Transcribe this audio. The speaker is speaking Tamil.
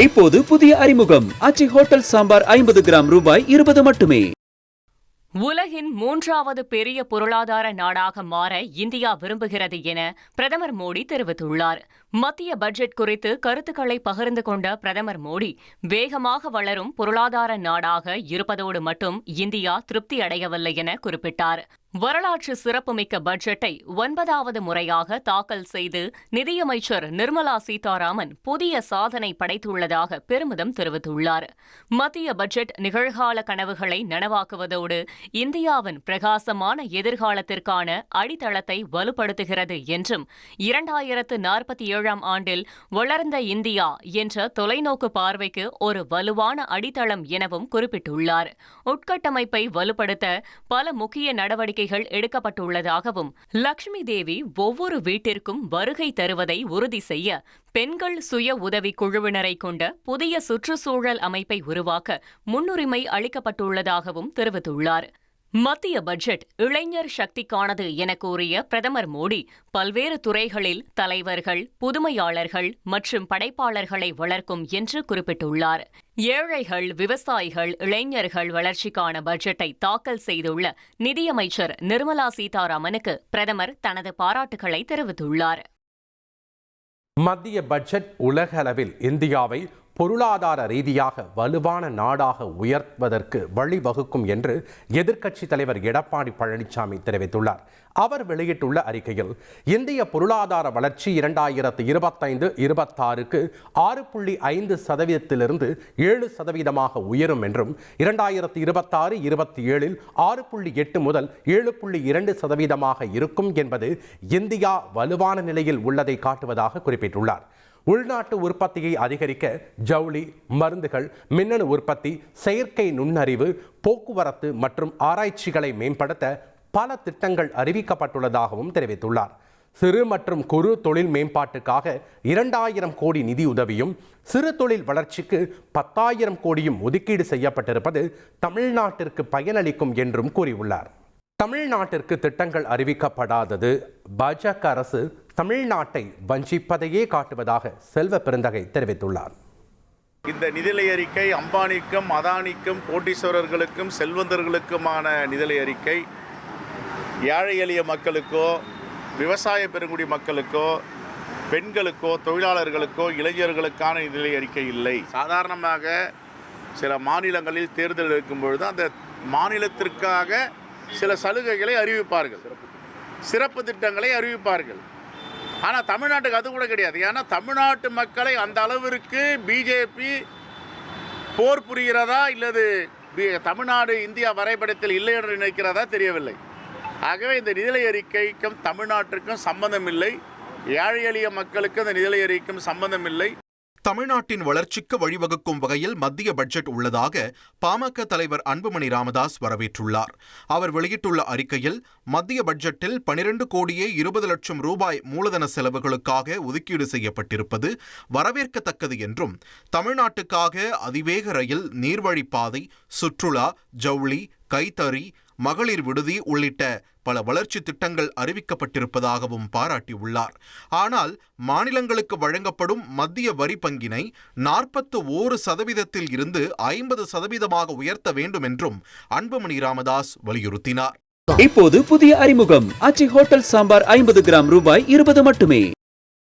இப்போது புதிய அறிமுகம் ஆச்சி ஹோட்டல் சாம்பார் 50 கிராம் ரூபாய் 20 மட்டுமே. உலகின் 3வது பெரிய பொருளாதார நாடாக மாற இந்தியா விரும்புகிறது என பிரதமர் மோடி தெரிவித்துள்ளார். மத்திய பட்ஜெட் குறித்து கருத்துக்களை பகிர்ந்து கொண்ட பிரதமர் மோடி, வேகமாக வளரும் பொருளாதார நாடாக இருப்பதோடு மட்டும் இந்தியா திருப்தி அடையவில்லை என குறிப்பிட்டார். வரலாற்று சிறப்புமிக்க பட்ஜெட்டை 9வது முறையாக தாக்கல் செய்து நிதியமைச்சர் நிர்மலா சீதாராமன் புதிய சாதனை படைத்துள்ளதாக பெருமிதம் தெரிவித்துள்ளார். மத்திய பட்ஜெட் நிகழ்கால கனவுகளை நனவாக்குவதோடு இந்தியாவின் பிரகாசமான எதிர்காலத்திற்கான அடித்தளத்தை வலுப்படுத்துகிறது என்றும் 2047ஆம் ஆண்டில் வளர்ந்த இந்தியா என்ற தொலைநோக்கு பார்வைக்கு ஒரு வலுவான அடித்தளம் எனவும் குறிப்பிட்டுள்ளார். உட்கட்டமைப்பை வலுப்படுத்த பல முக்கிய நடவடிக்கைகள் எடுக்கப்பட்டுள்ளதாகவும், லட்சுமி தேவி ஒவ்வொரு வீட்டிற்கும் வருகை தருவதை உறுதி செய்ய பெண்கள் சுய உதவி குழுவினரை கொண்ட புதிய சுற்றுச்சூழல் அமைப்பை உருவாக்க முன்னுரிமை அளிக்கப்பட்டுள்ளதாகவும் தெரிவித்துள்ளார். மத்திய பட்ஜெட் இளைஞர் சக்திக்கானது என கூறிய பிரதமர் மோடி, பல்வேறு துறைகளில் தலைவர்கள், புதுமையாளர்கள் மற்றும் படைப்பாளர்களை வளர்க்கும் என்று குறிப்பிட்டுள்ளார். ஏழைகள், விவசாயிகள், இளைஞர்கள் வளர்ச்சிக்கான பட்ஜெட்டை தாக்கல் செய்துள்ள நிதியமைச்சர் நிர்மலா சீதாராமனுக்கு பிரதமர் தனது பாராட்டுகளை தெரிவித்துள்ளார். மத்திய பட்ஜெட் உலக அளவில் இந்தியாவை பொருளாதார ரீதியாக வலுவான நாடாக உயர்த்துவதற்கு வழிவகுக்கும் என்று எதிர்க்கட்சித் தலைவர் எடப்பாடி பழனிசாமி தெரிவித்துள்ளார். அவர் வெளியிட்டுள்ள அறிக்கையில், இந்திய பொருளாதார வளர்ச்சி 2025-26க்கு 6.5%லிருந்து 7% உயரும் என்றும், 2026-27இல் 6.8 முதல் 7.2% இருக்கும் என்பது இந்தியா வலுவான நிலையில் உள்ளதை காட்டுவதாக குறிப்பிட்டுள்ளார். உள்நாட்டு உற்பத்தியை அதிகரிக்க ஜவுளி, மருந்துகள், மின்னணு உற்பத்தி, செயற்கை நுண்ணறிவு, போக்குவரத்து மற்றும் ஆராய்ச்சிகளை மேம்படுத்த பல திட்டங்கள் அறிவிக்கப்பட்டுள்ளதாகவும் தெரிவித்துள்ளார். சிறு மற்றும் குறு தொழில் மேம்பாட்டுக்காக 2000 கோடி நிதி உதவியும், சிறு தொழில் வளர்ச்சிக்கு 10,000 கோடியும் ஒதுக்கீடு செய்யப்பட்டிருப்பது தமிழ்நாட்டிற்கு பயனளிக்கும் என்றும் கூறியுள்ளார். தமிழ்நாட்டிற்கு திட்டங்கள் அறிவிக்கப்படாதது பாஜக அரசு தமிழ்நாட்டை வஞ்சிப்பதையே காட்டுவதாக செல்வ பெருந்தகை தெரிவித்துள்ளார். இந்த நிதிநிலை அறிக்கை அம்பானிக்கும், அதானிக்கும், கோட்டீஸ்வரர்களுக்கும், செல்வந்தர்களுக்குமான நிதிநிலை அறிக்கை. ஏழை எளிய மக்களுக்கோ, விவசாய பெருங்குடி மக்களுக்கோ, பெண்களுக்கோ, தொழிலாளர்களுக்கோ, இளைஞர்களுக்கான நிதிநிலை அறிக்கை இல்லை. சாதாரணமாக சில மாநிலங்களில் தேர்தல் இருக்கும் பொழுது அந்த மாநிலத்திற்காக சில சலுகைகளை அறிவிப்பார்கள், சிறப்பு திட்டங்களை அறிவிப்பார்கள். ஆனால் தமிழ்நாட்டுக்கு அது கூட கிடையாது. ஏன்னா தமிழ்நாட்டு மக்களை அந்த அளவிற்கு பிஜேபி போர் புரிகிறதா இல்லது தமிழ்நாடு இந்தியா வரைபடத்தில் இல்லை என்று நினைக்கிறதா தெரியவில்லை. ஆகவே இந்த நிதிநிலை அறிக்கைக்கும் தமிழ்நாட்டிற்கும் சம்பந்தம் இல்லை, ஏழை எளிய மக்களுக்கு இந்த நிதிநிலை அறிக்கைக்கும் சம்பந்தம் இல்லை. தமிழ்நாட்டின் வளர்ச்சிக்கு வழிவகுக்கும் வகையில் மத்திய பட்ஜெட் உள்ளதாக பாமக தலைவர் அன்புமணி ராமதாஸ் வரவேற்றுள்ளார். அவர் வெளியிட்டுள்ள அறிக்கையில், மத்திய பட்ஜெட்டில் 12 கோடியே 20 லட்சம் ரூபாய் மூலதன செலவுகளுக்காக ஒதுக்கீடு செய்யப்பட்டிருப்பது வரவேற்கத்தக்கது என்றும், தமிழ்நாட்டுக்காக அதிவேக ரயில், நீர்வழிப்பாதை, சுற்றுலா, ஜவுளி, கைத்தறி, மகளிர் விடுதி உள்ளிட்ட பல வளர்ச்சி திட்டங்கள் அறிவிக்கப்பட்டிருப்பதாகவும் பாராட்டியுள்ளார். ஆனால் மாநிலங்களுக்கு வழங்கப்படும் மத்திய வரி பங்கினை 41% இருந்து 50% உயர்த்த வேண்டும் என்றும் அன்புமணி ராமதாஸ் வலியுறுத்தினார். இப்போது புதிய அறிமுகம் ஆச்சி ஹோட்டல் சாம்பார் 50 கிராம் ரூபாய் 20 மட்டுமே.